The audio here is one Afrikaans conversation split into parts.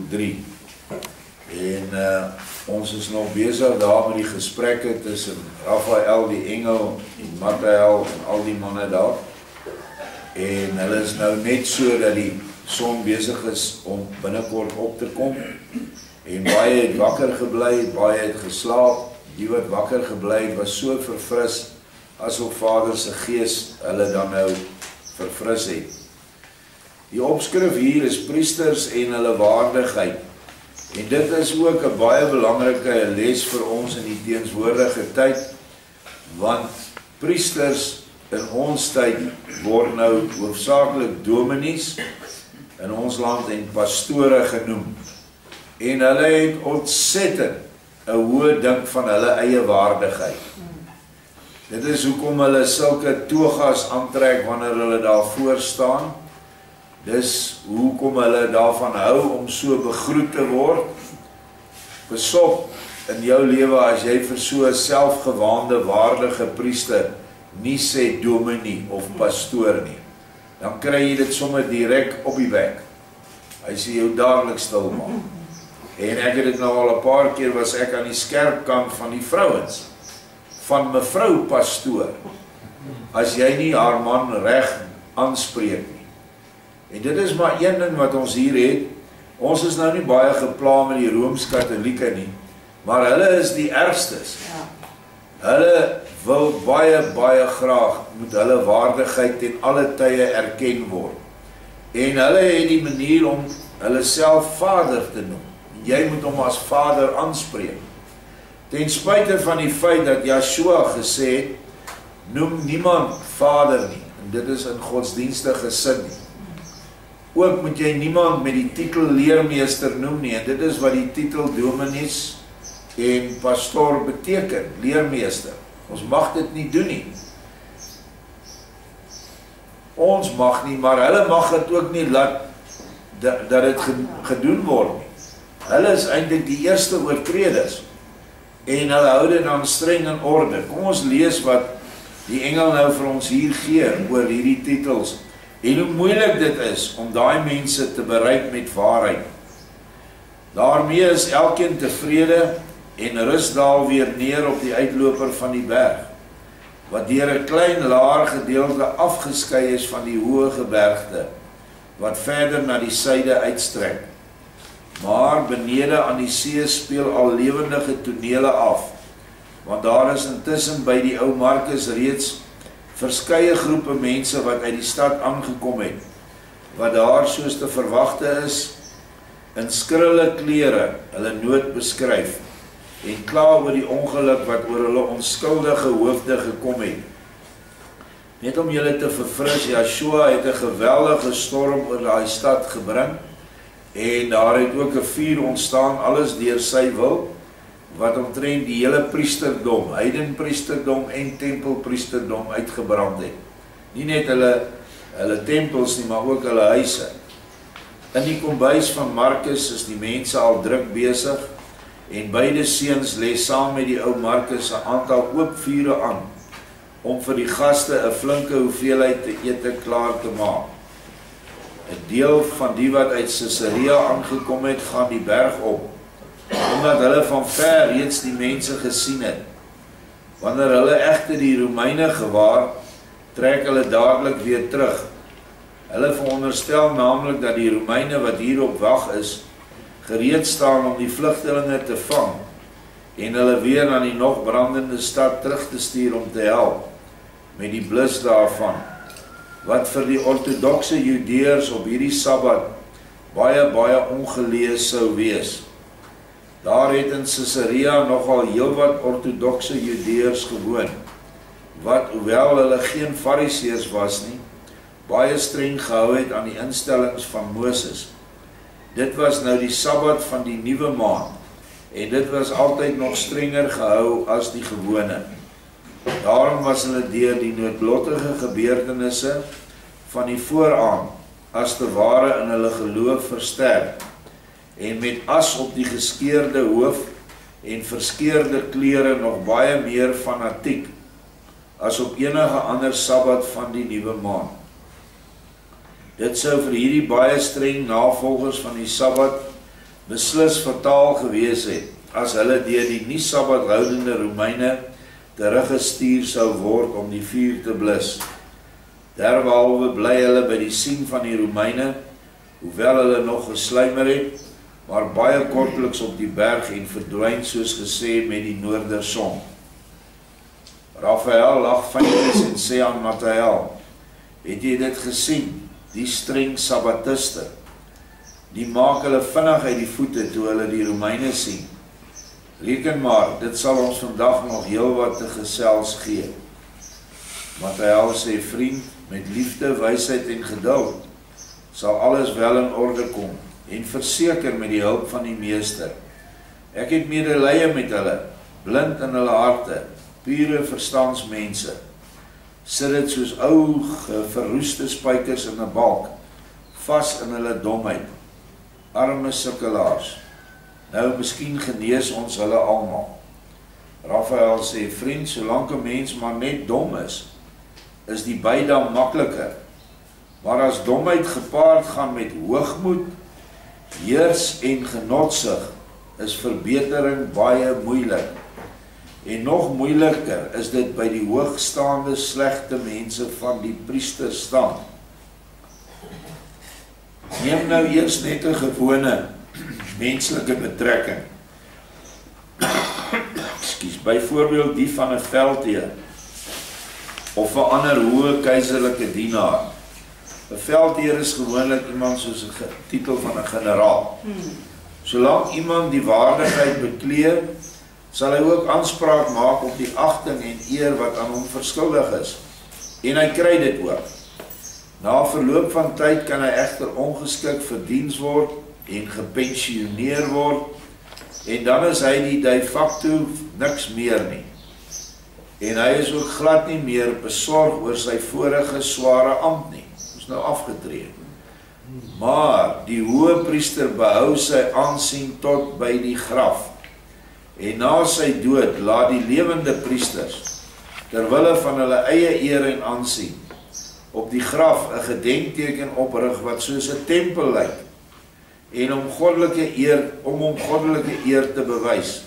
boek 3. En ons is nog besig daar met die gesprekke tussen Raphael die engel en Mathael en al die manne daar. En hulle is nou net so dat die son besig is om binnekort op te kom. En baie het wakker gebly, baie het geslaap. Die wat wakker gebly het was so verfris asof Vader se gees hulle dan nou verfris het. Die opskrif hier is priesters en hulle waardigheid. En dit is ook 'n baie belangrike les vir ons in die teenswoordige tyd, want priesters in ons tyd word nou hoofsaaklik dominees in ons land en pastore genoem. En hulle het ontsettend 'n hoë dink van hulle eie waardigheid. Dit is hoekom hulle sulke togas aantrek wanneer hulle daar voor staan. Dis hoekom hulle daarvan hou om so begroet te word. Besop in jou lewe as jy vir so 'n selfgewaande waardige priester nie sê dominee of pastoor nie. Dan kry jy dit sommer direk op die bek. Hy sê jou dadelik stil maak. En ek het dit nou al 'n paar keer was ek aan die skerp kant van die vrouens. Van mevrou pastoor. As jy nie haar man reg aanspreek nie. En dit is maar een ding wat ons hier het. Ons is nou nie baie gepla met die Rooms-Katolieke nie, maar hulle is die ergstes. Hulle wil baie graag moet hulle waardigheid ten alle tye erken word. En hulle het die manier om hulle self Vader te noem. Jy moet hom as Vader aanspreek. Ten spyte van die feit dat Yeshua gesê het, noem niemand Vader nie. En dit is in godsdienstige sin nie. Ook moet jy niemand met die titel leermeester noem nie. En dit is wat die titel dominees en pastoor beteken, leermeester. Ons mag dit nie doen nie. Ons mag nie, maar hulle mag dit ook nie laat dat dit gedoen word nie. Hulle is eintlik die eerste oortreders. En hulle hou dit dan streng in orde. Kom ons lees wat die engel nou vir ons hier gee oor hierdie titels. En hoe moeilik dit is om daai mense te bereik met waarheid. Daarmee is elkeen tevrede en rus daal weer neer op die uitloper van die berg, wat deur 'n klein laer gedeelte afgeskei is van die hoë gebergte, wat verder na die suide uitstrek. Maar benede aan die see speel al lewendige tonele af, want daar is intussen by die ou Markus reeds verskeie groepe mense wat uit die stad aangekom het, wat daar soos te verwagte is, in skrille klere hulle nood beskryf, en kla oor die ongeluk wat oor hulle onskuldige hoofde gekom het. Net om julle te verfris, Yeshua het 'n geweldige storm oor daai stad gebring, en daar het ook 'n vuur ontstaan, alles deur sy wil, wat omtrent die hele priesterdom, heidenpriesterdom en tempelpriesterdom uitgebrand het. Nie net hulle tempels nie, maar ook hulle huise. In die kombuis van Markus is die mense al druk besig, en beide seuns lê saam met die ou Markus 'n aantal oop vure aan, om vir die gaste 'n flinke hoeveelheid te ete klaar te maak. 'n Deel van die wat uit Caesarea aangekom het, gaan die berg op, omdat hulle van ver reeds die mense gesien het. Wanneer hulle egter die Romeine gewaar, trek hulle dadelik weer terug. Hulle veronderstel naamlik dat die Romeine wat hierop wag is, gereed staan om die vlugtelinge te vang, en hulle weer na die nog brandende stad terug te stuur om te help, met die blus daarvan, wat vir die ortodokse Judeërs op hierdie Sabbat baie ongelees sou wees. Daar het in Caesarea nogal heelwat ortodokse Judeërs gewoon, wat, hoewel hulle geen Fariseërs was nie, baie streng gehou het aan die instellings van Moses. Dit was nou die Sabbat van die nuwe maand, en dit was altyd nog strenger gehou as die gewone. Daarom was hulle deur die noodlottige gebeurtenisse van die vooraan as te ware in hulle geloof versterk, en met as op die geskeurde hoof en verskeurde klere nog baie meer fanatiek as op enige ander Sabbat van die nuwe maand. Dit sou vir hierdie baie streng navolgers van die Sabbat beslis fataal gewees het, as hulle deur die nie sabbathoudende Romeine teruggestuur sou word om die vuur te blus. Derhalwe bly hulle by die sien van die Romeine, hoewel hulle nog gesluimer het, maar baie kortliks op die berg en verdwyn soos gesê met die noorderson. Raphael lag fyntes en sê aan Mathael, het jy dit gesien, die streng sabbatiste, die maak hulle vinnig uit die voete toe hulle die Romeine sien. Reken maar, dit sal ons vandag nog heel wat te gesels gee. Mathael sê, vriend, met liefde, wysheid en geduld, sal alles wel in orde kom, en verseker met die hulp van die meester. Ek het medelee met hulle, blind in hulle harte, pure verstandsmense. Sit dit soos ou, verroeste spykers in 'n balk, vas in hulle domheid, arme sukkelaars. Nou, miskien genees ons hulle almal. Raphael sê, vriend, solank 'n mens maar net dom is die beide makliker. Maar as domheid gepaard gaan met hoogmoed, heers en genotsig, is verbetering baie moeilik. En nog moeiliker is dit by die hoogstaande slegte mense van die priesterstand. Neem nou eers net 'n gewone menslike betrekking. Ekskuus, byvoorbeeld die van 'n veldheer of 'n ander hoë keiserlike dienaar. 'n Veldheer is gewoonlik iemand soos 'n titel van 'n generaal. Solank iemand die waardigheid beklee, sal hy ook aanspraak maak op die agting en eer wat aan hom verskuldig is. En hy kry dit ook. Na verloop van tyd kan hy egter ongeskik vir diens word en gepensioneer word, en dan is hy die de facto niks meer nie. En hy is ook glad nie meer besorg oor sy vorige sware ampt nie. Hy is nou afgetree. Maar die hoëpriester behou sy aansien tot by die graf. En na sy dood laat die lewende priesters, terwille van hulle eie eer en aansien, op die graf 'n gedenkteken oprig wat soos 'n tempel lyk, en om goddelike eer te bewys.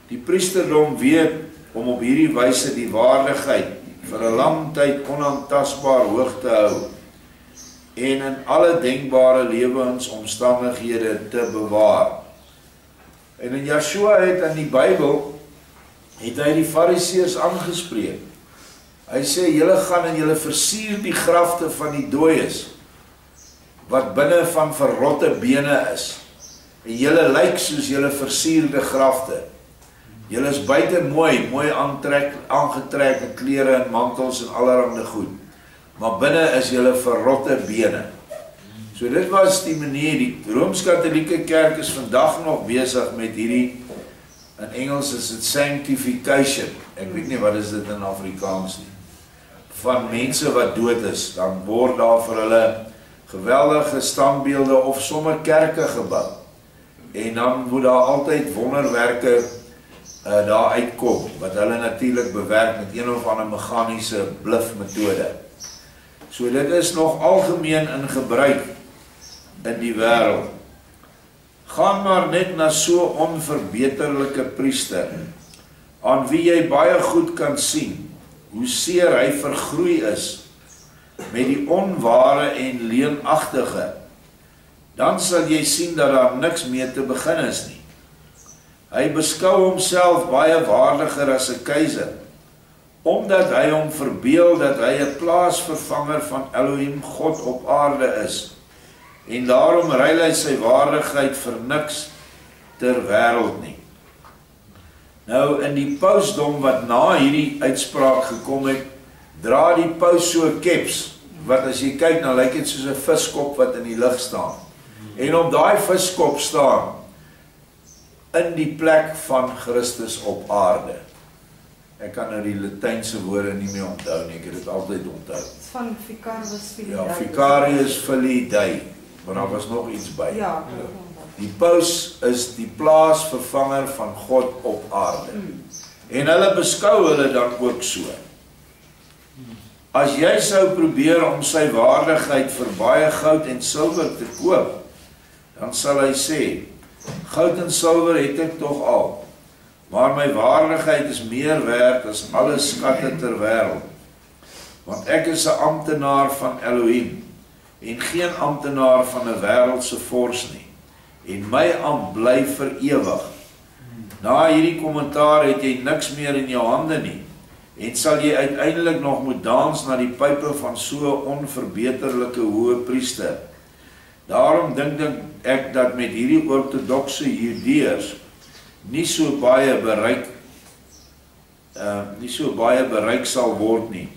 Die priesterdom weet om op hierdie wyse die waardigheid vir 'n lang tyd onaantastbaar hoog te hou en in alle denkbare lewensomstandighede te bewaar. En in Joshua het in die Bybel het hy die Fariseërs aangespreek. Hy sê, julle gaan en julle versier die grafte van die dooies, wat binne van verrotte bene is. En julle lyk soos julle versierde grafte. Julle is buite mooi aangetrek klere en mantels en allerhande goed. Maar binne is julle verrotte bene. So dit was die manier, die Rooms-Katholieke Kerk is vandag nog besig met hierdie, in Engels is dit sanctification, ek weet nie wat is dit in Afrikaans nie, van mense wat dood is, dan word daar vir hulle geweldige standbeelde of sommer kerke gebou. En dan moet daar altyd wonderwerke daar uitkom, wat hulle natuurlik bewerk met een of ander meganiese blufmetode. So dit is nog algemeen in gebruik in die wêreld. Gaan maar net na so onverbeterlike priester, aan wie jy baie goed kan sien, hoe seer hy vergroei is, met die onware en leenagtige, dan sal jy sien dat daar niks meer te begin is nie. Hy beskou homself baie waardiger as 'n keiser, omdat hy hom verbeel dat hy 'n plaasvervanger van Elohim God op aarde is, en daarom ruil hy sy waardigheid vir niks ter wêreld nie. Nou in die pausdom wat na hierdie uitspraak gekom het, dra die paus so keps, wat as jy kyk, nou lyk dit soos 'n viskop wat in die lug staan. En op daai viskop staan, in die plek van Christus op aarde. Ek kan nou die Latynse woorde nie meer onthou nie, ek het dit altyd onthou. Van Vicarius Filii. Ja, Vicarius Filii Dei, maar daar was nog iets by. Ja. Die paus is die plaasvervanger van God op aarde. En hulle beskou hulle dan ook so. As jy sou probeer om sy waardigheid vir baie goud en silwer te koop, dan sal hy sê, goud en silwer het ek tog al, maar my waardigheid is meer werd as alle skatte ter wêreld. Want ek is 'n amptenaar van Elohim, en geen amptenaar van 'n wêreldse vors nie, en my ampt bly vir ewig. Na hierdie kommentaar het jy niks meer in jou hande nie, en sal jy uiteindelik nog moet dans na die pype van so 'n onverbeterlike hoë priester. Daarom dink ek dat met hierdie ortodokse Judeërs nie so baie bereik sal word nie.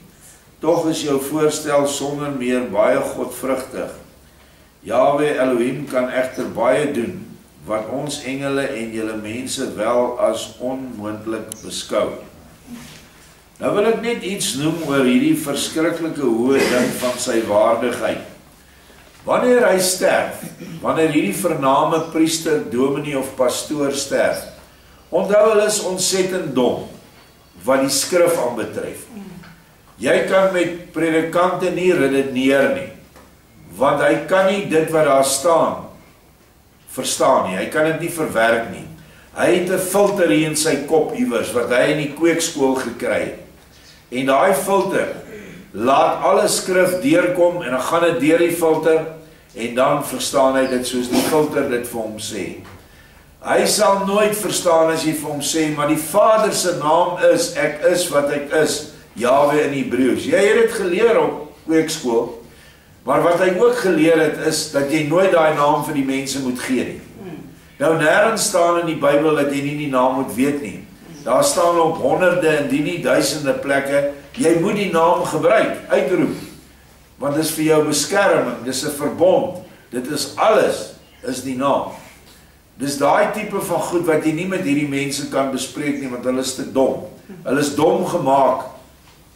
Tog is jou voorstel sonder meer baie godvrugtig. Jahwe Elohim kan egter baie doen, wat ons engele en julle mense wel as onmoontlik beskou. Nou wil ek net iets noem oor hierdie verskriklike hoë ding van sy waardigheid. Wanneer hy sterf, wanneer hierdie vername priester, dominee of pastoor sterf, onthou hulle is ontsettend dom, wat die skrif aanbetref. Jy kan met predikante nie redeneer nie, want hy kan nie dit wat daar staan verstaan nie, hy kan dit nie verwerk nie. Hy het 'n filter hier in sy kop iewers, wat hy in die kweekskool gekry het. En daai filter laat alle skrif deurkom, en dan gaan dit deur die filter, en dan verstaan hy dit soos die filter dit vir hom sê. Hy sal nooit verstaan as jy vir hom sê, maar die Vader se naam is, ek is wat ek is, Jahwe in Hebreëus. Jy het dit geleer op kweekskool, maar wat hy ook geleer het is, dat jy nooit daai naam vir die mense moet gee nie. Nou nêrens staan in die Bybel dat jy nie die naam moet weet nie. Daar staan op honderde en die nie duisende plekke, jy moet die naam gebruik, uitroep, want dit is vir jou beskerming, dit is 'n verbond, dit is alles, is die naam. Dis daai tipe van goed wat jy nie met hierdie mense kan bespreek nie, want hulle is te dom. Hulle is dom gemaak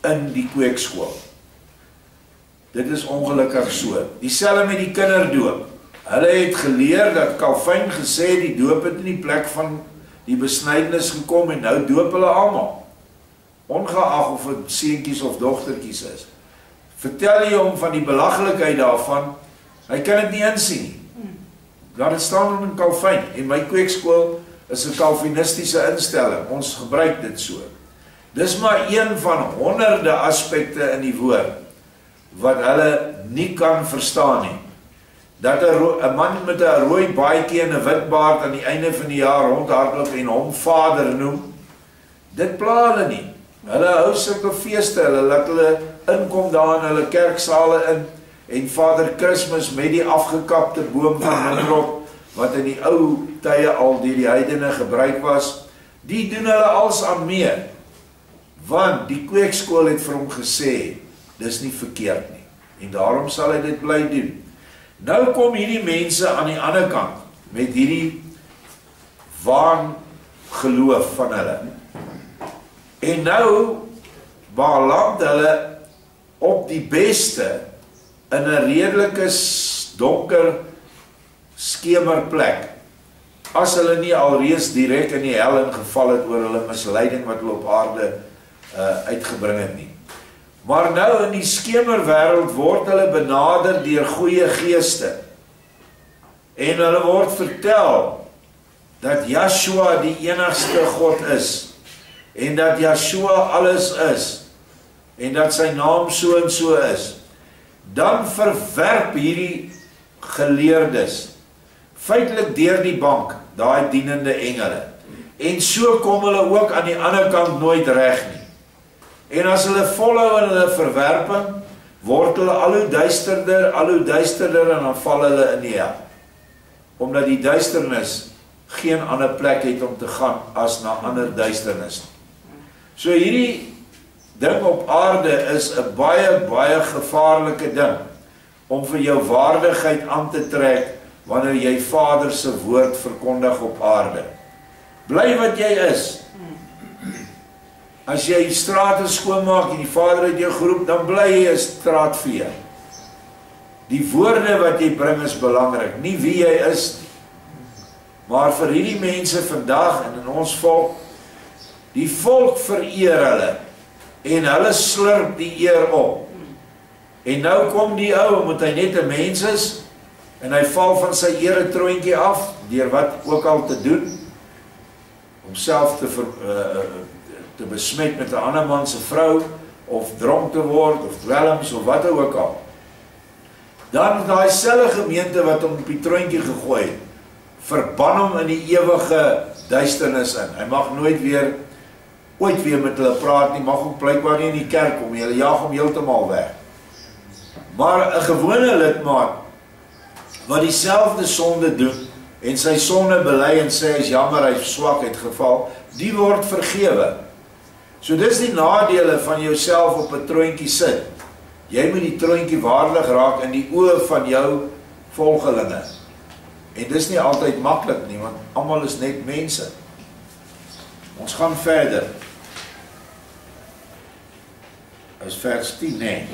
in die kweekskool. Dit is ongelukkig so. Dieselfde met die kinderdoop. Hulle het geleer dat Calvin gesê die doop het in die plek van die besnydenis gekom en nou doop hulle almal. Ongeag of dit seentjies of dogtertjies is. Vertel jy hom van die belaglikheid daarvan, hy kan dit nie insien nie. Daar staan in Calvin, en my kweekskool is 'n Calvinistiese instelling, ons gebruik dit so. Dis maar een van honderde aspekte in die woord, wat hulle nie kan verstaan nie. Dat 'n man met 'n rooi baadjie en 'n wit baard aan die einde van die jaar rondhardloop en hom Vader noem, dit pla hulle nie. Hulle hou sulke feeste, hulle laat hulle inkom daar in hulle kerksale in, en Vader Kersfees met die afgekapte boom van Nimrod, wat in die ou tye al deur die heidene gebruik was, die doen hulle als aan mee, want die kweekskool het vir hom gesê, dis nie verkeerd nie, en daarom sal hy dit bly doen. Nou kom hierdie mense aan die ander kant, met hierdie waangeloof van hulle, en nou beland hulle op die beste in 'n redelike donker skemerplek, as hulle nie alreeds direk in die hel ingeval het oor hulle misleiding wat hulle op aarde uitgebring het nie. Maar nou in die skemerwêreld word hulle benader deur goeie geeste, en hulle word vertel dat Yeshua die enigste God is, en dat Yeshua alles is, en dat sy naam so en so is. Dan verwerp hierdie geleerdes feitelik deur die bank daai dienende engele, en so kom hulle ook aan die ander kant nooit reg nie. En as hulle volhou in hulle verwerping, word hulle al hoe duisterder, en dan val hulle in die hel, omdat die duisternis geen ander plek het om te gaan as na ander duisternis. So hierdie ding op aarde is 'n baie gevaarlike ding, om vir jou waardigheid aan te trek, wanneer jy Vader se woord verkondig op aarde. Bly wat jy is. As jy strate skoonmaak en die Vader het jou geroep, dan bly jy 'n straatvee. Die woorde wat jy bring is belangrik, nie wie jy is nie. Maar vir hierdie mense vandag en in ons volk, die volk vereer hulle, en hulle slurp die eer op. En nou kom die ou, omdat hy net 'n mens is, en hy val van sy eretroontjie af, deur wat ook al te doen, homself te besmet met 'n ander man se vrou, of dronk te word, of dwelms, of wat ook al. Dan daai selfde gemeente wat hom op die troontjie gegooi het, verban hom in die ewige duisternis in. Hy mag nooit weer, ooit weer met hulle praat nie, mag ook blykbaar nie in die kerk kom, hulle jaag hom heeltemal weg. Maar 'n gewone lidmaat, wat dieselfde sonde doen, en sy sonde bely en sê, hy is jammer, hy is swak, het geval, die word vergewe. So dis die nadele van jouself op 'n troontjie sit. Jy moet die troontjie waardig raak in die oë van jou volgelinge. En dis nie altyd maklik nie, want almal is net mense. Ons gaan verder. Is vers 10, nee.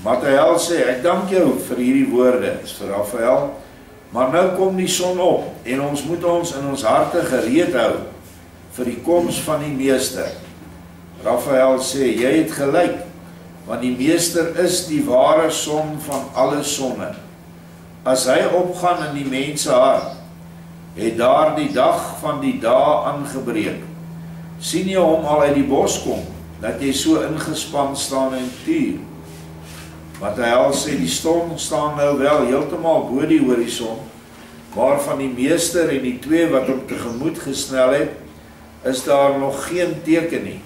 Matthäus sê, ek dank jou vir hierdie woorde, is vir Raphael, maar nou kom die son op, en ons moet ons in ons harte gereed hou, vir die koms van die meester. Raphael sê, jy het gelyk, want die meester is die ware son van alle sonne. As hy opgaan in die mense hart, het daar die dag van die dae aangebreek. Sien jy hom al uit die bos kom, dat jy so ingespan staan en tuur? Matthäus sê, die son staan nou wel heeltemal bo die horison, maar van die meester en die twee wat hom tegemoet gesnel het, is daar nog geen teken nie.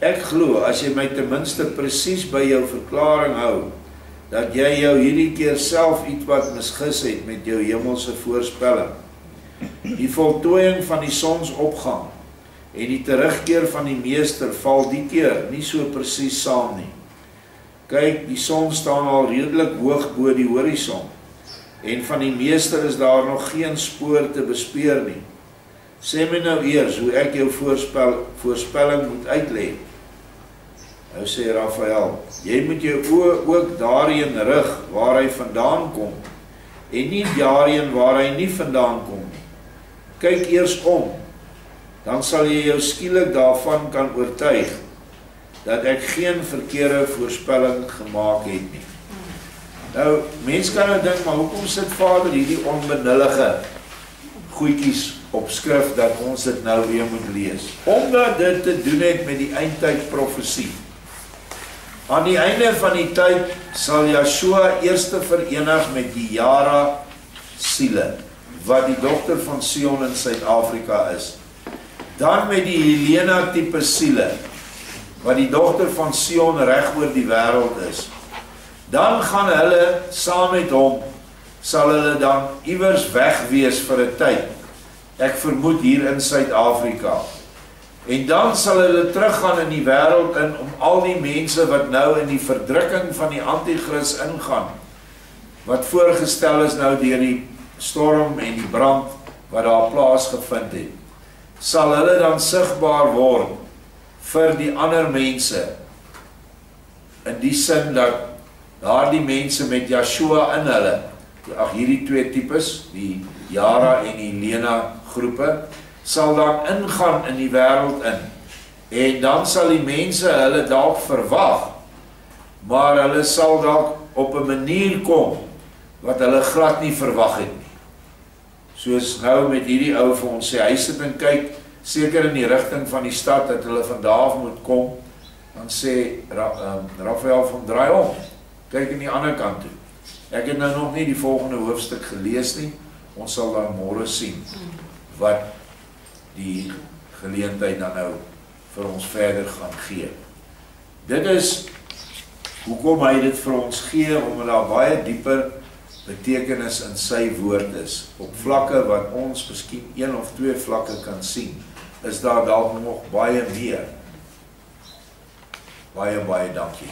Ek glo, as jy my ten minste presies by jou verklaring hou, dat jy jou hierdie keer self iets wat misgis het met jou hemelse voorspelling. Die voltooiing van die sonsopgang en die terugkeer van die meester val die keer nie so presies saam nie. Kyk, die son staan al redelik hoog bo die horison, en van die meester is daar nog geen spoor te bespeur nie. Sê my nou eers hoe ek jou voorspelling moet uitlê. Nou sê Raphael, jy moet jou oë ook daarheen rig waar hy vandaan kom, en nie daarheen waar hy nie vandaan kom nie. Kyk eers om, dan sal jy jou skielik daarvan kan oortuig, dat ek geen verkeerde voorspelling gemaak het nie. Nou, mens kan nou dink, maar hoekom sit Vader hierdie onbenullige goedjies op skrif, dat ons dit nou weer moet lees? Omdat dit te doen het met die eindtyd profesie. Aan die einde van die tyd sal Yeshua eerste verenig met die Yara siele, wat die dogter van Sion in Suid-Afrika is. Dan met die Helena type siele, wat die dogter van Sion reg oor die wêreld is. Dan gaan hulle, saam met hom, sal hulle dan iewers weg wees vir 'n tyd. Ek vermoed hier in Suid-Afrika. En dan sal hulle teruggaan in die wêreld in, om al die mense wat nou in die verdrukking van die Antichrist ingaan, wat voorgestel is nou deur die storm en die brand, wat daar plaasgevind het, sal hulle dan sigbaar word vir die ander mense, in die sin dat daardie mense met Yeshua in hulle, hierdie twee tipes, die Yara en die Helena groepe, sal dan ingaan in die wêreld in, en dan sal die mense hulle dalk verwag, maar hulle sal dalk op 'n manier kom, wat hulle glad nie verwag het nie. Soos nou met hierdie ou vir ons sê, hy sit en kyk, seker in die rigting van die stad, dat hulle vandag moet kom, dan sê Raphael van draai om, kyk in die ander kant toe. Ek het nou nog nie die volgende hoofstuk gelees nie, ons sal dan môre sien, wat die geleentheid dan nou vir ons verder gaan gee. Dit is hoekom hy dit vir ons gee, omdat daar baie dieper betekenis in sy woord is. Op vlakke wat ons miskien 1 of 2 vlakke kan sien, is daar dalk nog baie meer. Baie dankie.